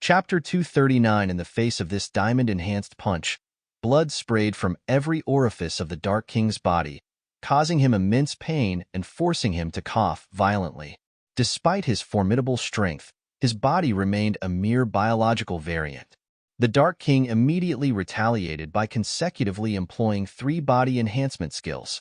Chapter 239. In the face of this diamond-enhanced punch, blood sprayed from every orifice of the Dark King's body, causing him immense pain and forcing him to cough violently. Despite his formidable strength, his body remained a mere biological variant. The Dark King immediately retaliated by consecutively employing 3 body enhancement skills: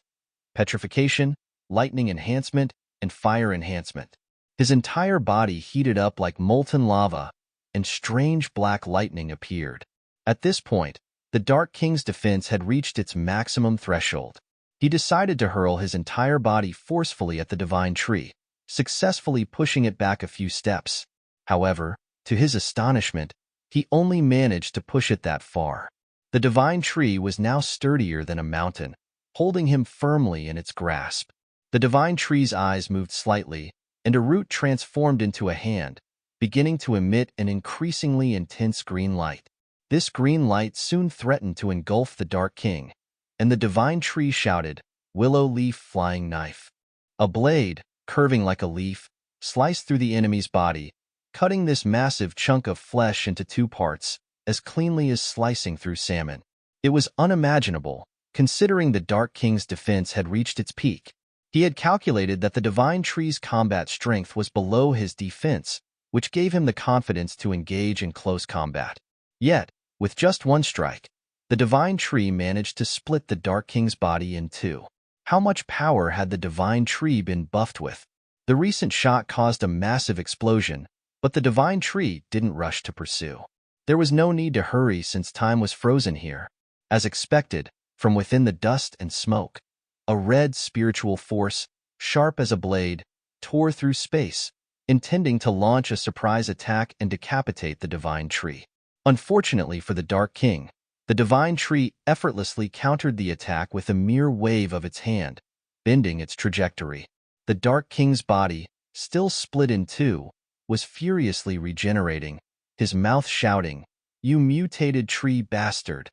petrification, lightning enhancement, and fire enhancement. His entire body heated up like molten lava, and strange black lightning appeared. At this point, the Dark King's defense had reached its maximum threshold. He decided to hurl his entire body forcefully at the divine tree, successfully pushing it back a few steps. However, to his astonishment, he only managed to push it that far. The divine tree was now sturdier than a mountain, holding him firmly in its grasp. The divine tree's eyes moved slightly, and a root transformed into a hand, beginning to emit an increasingly intense green light. This green light soon threatened to engulf the Dark King, and the divine tree shouted, "Willow leaf flying knife." A blade, curving like a leaf, sliced through the enemy's body, cutting this massive chunk of flesh into 2 parts, as cleanly as slicing through salmon. It was unimaginable, considering the Dark King's defense had reached its peak. He had calculated that the divine tree's combat strength was below his defense, which gave him the confidence to engage in close combat. Yet, with just 1 strike, the divine tree managed to split the Dark King's body in 2. How much power had the divine tree been buffed with? The recent shot caused a massive explosion, but the divine tree didn't rush to pursue. There was no need to hurry since time was frozen here. As expected, from within the dust and smoke, a red spiritual force, sharp as a blade, tore through space, intending to launch a surprise attack and decapitate the divine tree. Unfortunately for the Dark King, the divine tree effortlessly countered the attack with a mere wave of its hand, bending its trajectory. The Dark King's body, still split in 2, was furiously regenerating, his mouth shouting, "You mutated tree bastard."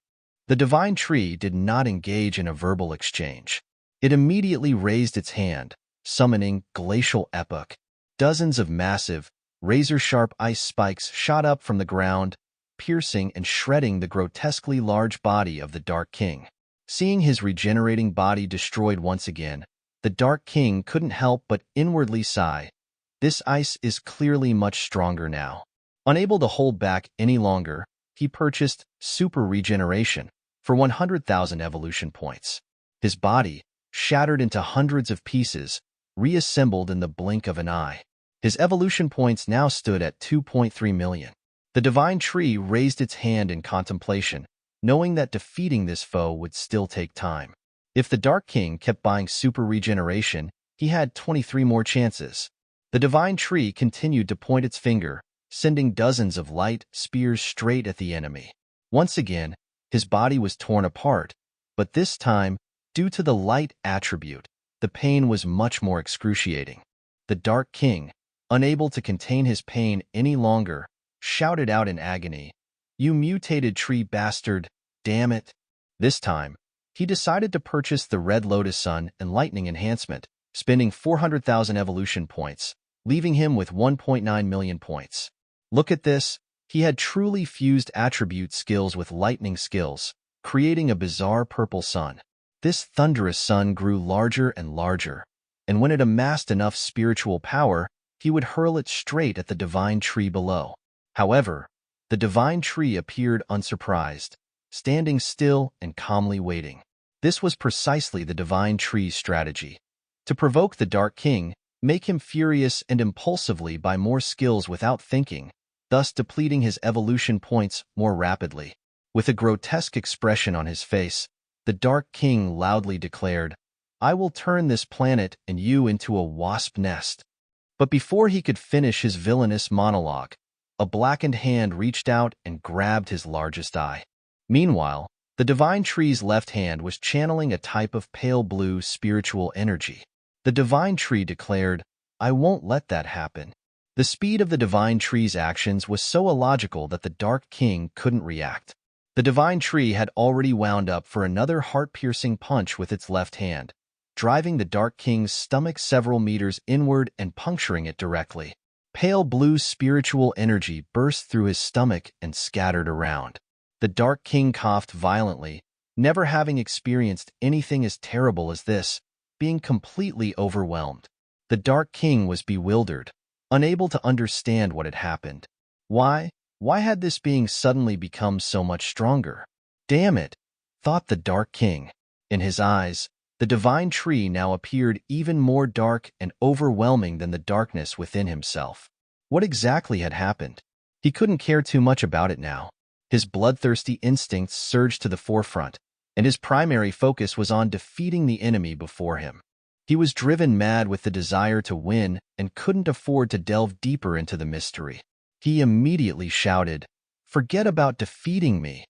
The divine tree did not engage in a verbal exchange. It immediately raised its hand, summoning glacial epoch. Dozens of massive, razor-sharp ice spikes shot up from the ground, piercing and shredding the grotesquely large body of the Dark King. Seeing his regenerating body destroyed once again, the Dark King couldn't help but inwardly sigh. This ice is clearly much stronger now. Unable to hold back any longer, he purchased Super Regeneration for 100,000 evolution points. His body, shattered into hundreds of pieces, reassembled in the blink of an eye. His evolution points now stood at 2.3 million. The divine tree raised its hand in contemplation, knowing that defeating this foe would still take time. If the Dark King kept buying Super Regeneration, he had 23 more chances. The divine tree continued to point its finger, sending dozens of light spears straight at the enemy. Once again, his body was torn apart, but this time, due to the light attribute, the pain was much more excruciating. The Dark King, unable to contain his pain any longer, shouted out in agony, "You mutated tree bastard, damn it." This time, he decided to purchase the Red Lotus Sun and Lightning Enhancement, spending 400,000 evolution points, leaving him with 1.9 million points. Look at this, he had truly fused attribute skills with lightning skills, creating a bizarre purple sun. This thunderous sun grew larger and larger, and when it amassed enough spiritual power, he would hurl it straight at the divine tree below. However, the divine tree appeared unsurprised, standing still and calmly waiting. This was precisely the divine tree's strategy: to provoke the Dark King, make him furious and impulsively buy more skills without thinking, thus depleting his evolution points more rapidly. With a grotesque expression on his face, the Dark King loudly declared, "I will turn this planet and you into a wasp nest." But before he could finish his villainous monologue, a blackened hand reached out and grabbed his largest eye. Meanwhile, the divine tree's left hand was channeling a type of pale blue spiritual energy. The divine tree declared, "I won't let that happen." The speed of the divine tree's actions was so illogical that the Dark King couldn't react. The divine tree had already wound up for another heart-piercing punch with its left hand, driving the Dark King's stomach several meters inward and puncturing it directly. Pale blue spiritual energy burst through his stomach and scattered around. The Dark King coughed violently, never having experienced anything as terrible as this, being completely overwhelmed. The Dark King was bewildered, unable to understand what had happened. Why had this being suddenly become so much stronger? Damn it, thought the Dark King. In his eyes, the divine tree now appeared even more dark and overwhelming than the darkness within himself. What exactly had happened? He couldn't care too much about it now. His bloodthirsty instincts surged to the forefront, and his primary focus was on defeating the enemy before him. He was driven mad with the desire to win and couldn't afford to delve deeper into the mystery. He immediately shouted, "Forget about defeating me."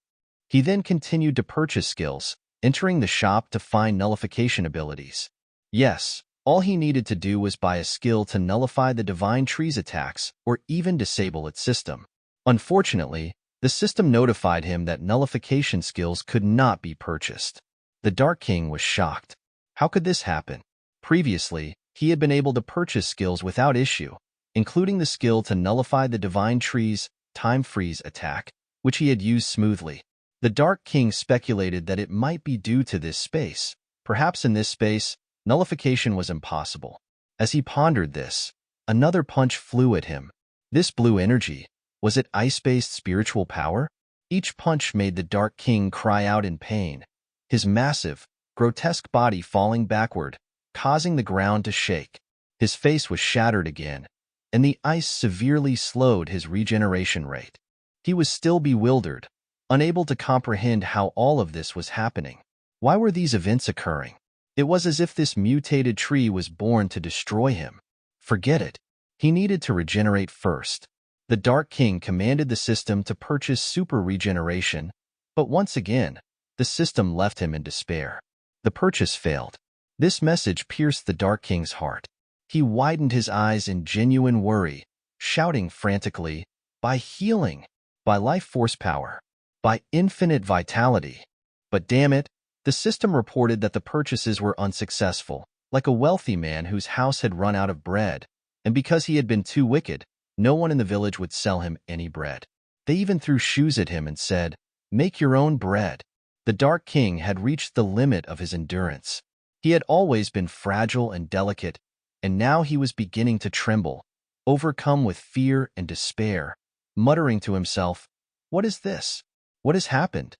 He then continued to purchase skills, entering the shop to find nullification abilities. Yes, all he needed to do was buy a skill to nullify the divine tree's attacks or even disable its system. Unfortunately, the system notified him that nullification skills could not be purchased. The Dark King was shocked. How could this happen? Previously, he had been able to purchase skills without issue, including the skill to nullify the divine tree's time freeze attack, which he had used smoothly. The Dark King speculated that it might be due to this space. Perhaps in this space, nullification was impossible. As he pondered this, another punch flew at him. This blue energy, was it ice-based spiritual power? Each punch made the Dark King cry out in pain, his massive, grotesque body falling backward, causing the ground to shake. His face was shattered again, and the ice severely slowed his regeneration rate. He was still bewildered, unable to comprehend how all of this was happening. Why were these events occurring? It was as if this mutated tree was born to destroy him. Forget it. He needed to regenerate first. The Dark King commanded the system to purchase super regeneration, but once again, the system left him in despair. The purchase failed. This message pierced the Dark King's heart. He widened his eyes in genuine worry, shouting frantically, "By healing, by life force power, by infinite vitality." But damn it, the system reported that the purchases were unsuccessful, like a wealthy man whose house had run out of bread, and because he had been too wicked, no one in the village would sell him any bread. They even threw shoes at him and said, "Make your own bread." The Dark King had reached the limit of his endurance. He had always been fragile and delicate, and now he was beginning to tremble, overcome with fear and despair, muttering to himself, "What is this? What has happened?"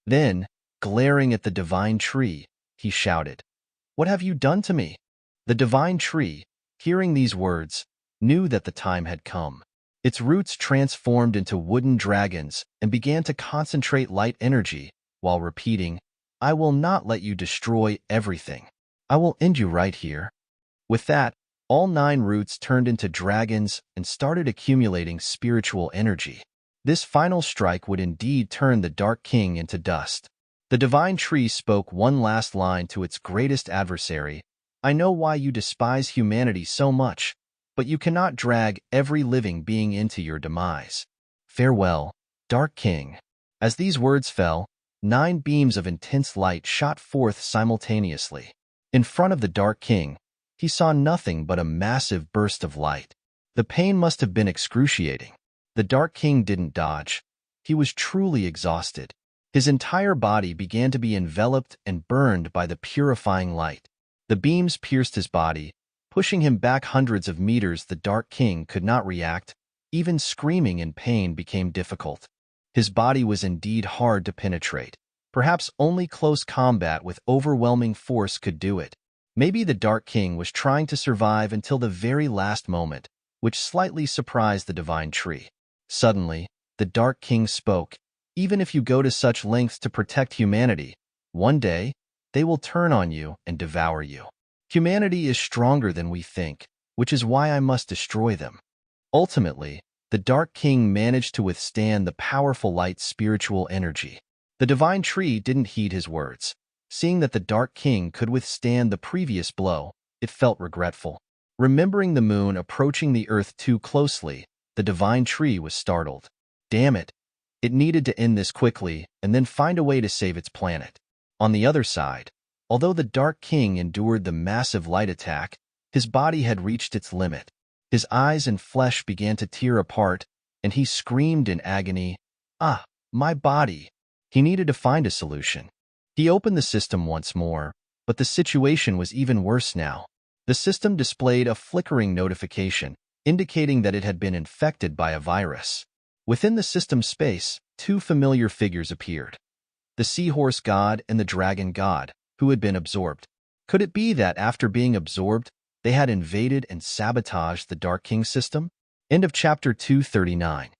Then, glaring at the divine tree, he shouted, "What have you done to me?" The divine tree, hearing these words, knew that the time had come. Its roots transformed into wooden dragons and began to concentrate light energy while repeating, "I will not let you destroy everything. I will end you right here." With that, all 9 roots turned into dragons and started accumulating spiritual energy. This final strike would indeed turn the Dark King into dust. The divine tree spoke one last line to its greatest adversary, "I know why you despise humanity so much, but you cannot drag every living being into your demise. Farewell, Dark King." As these words fell, 9 beams of intense light shot forth simultaneously. In front of the Dark King, he saw nothing but a massive burst of light. The pain must have been excruciating. The Dark King didn't dodge. He was truly exhausted. His entire body began to be enveloped and burned by the purifying light. The beams pierced his body, pushing him back hundreds of meters. The Dark King could not react. Even screaming in pain became difficult. His body was indeed hard to penetrate. Perhaps only close combat with overwhelming force could do it. Maybe the Dark King was trying to survive until the very last moment, which slightly surprised the divine tree. Suddenly, the Dark King spoke, "Even if you go to such lengths to protect humanity, one day, they will turn on you and devour you. Humanity is stronger than we think, which is why I must destroy them." Ultimately, the Dark King managed to withstand the powerful light spiritual energy. The divine tree didn't heed his words. Seeing that the Dark King could withstand the previous blow, it felt regretful. Remembering the moon approaching the earth too closely, the divine tree was startled. Damn it! It needed to end this quickly and then find a way to save its planet. On the other side, although the Dark King endured the massive light attack, his body had reached its limit. His eyes and flesh began to tear apart, and he screamed in agony, "Ah, my body!" He needed to find a solution. He opened the system once more, but the situation was even worse now. The system displayed a flickering notification, indicating that it had been infected by a virus. Within the system space, two familiar figures appeared: the seahorse god and the dragon god, who had been absorbed. Could it be that after being absorbed, they had invaded and sabotaged the Dark King system? End of chapter 239.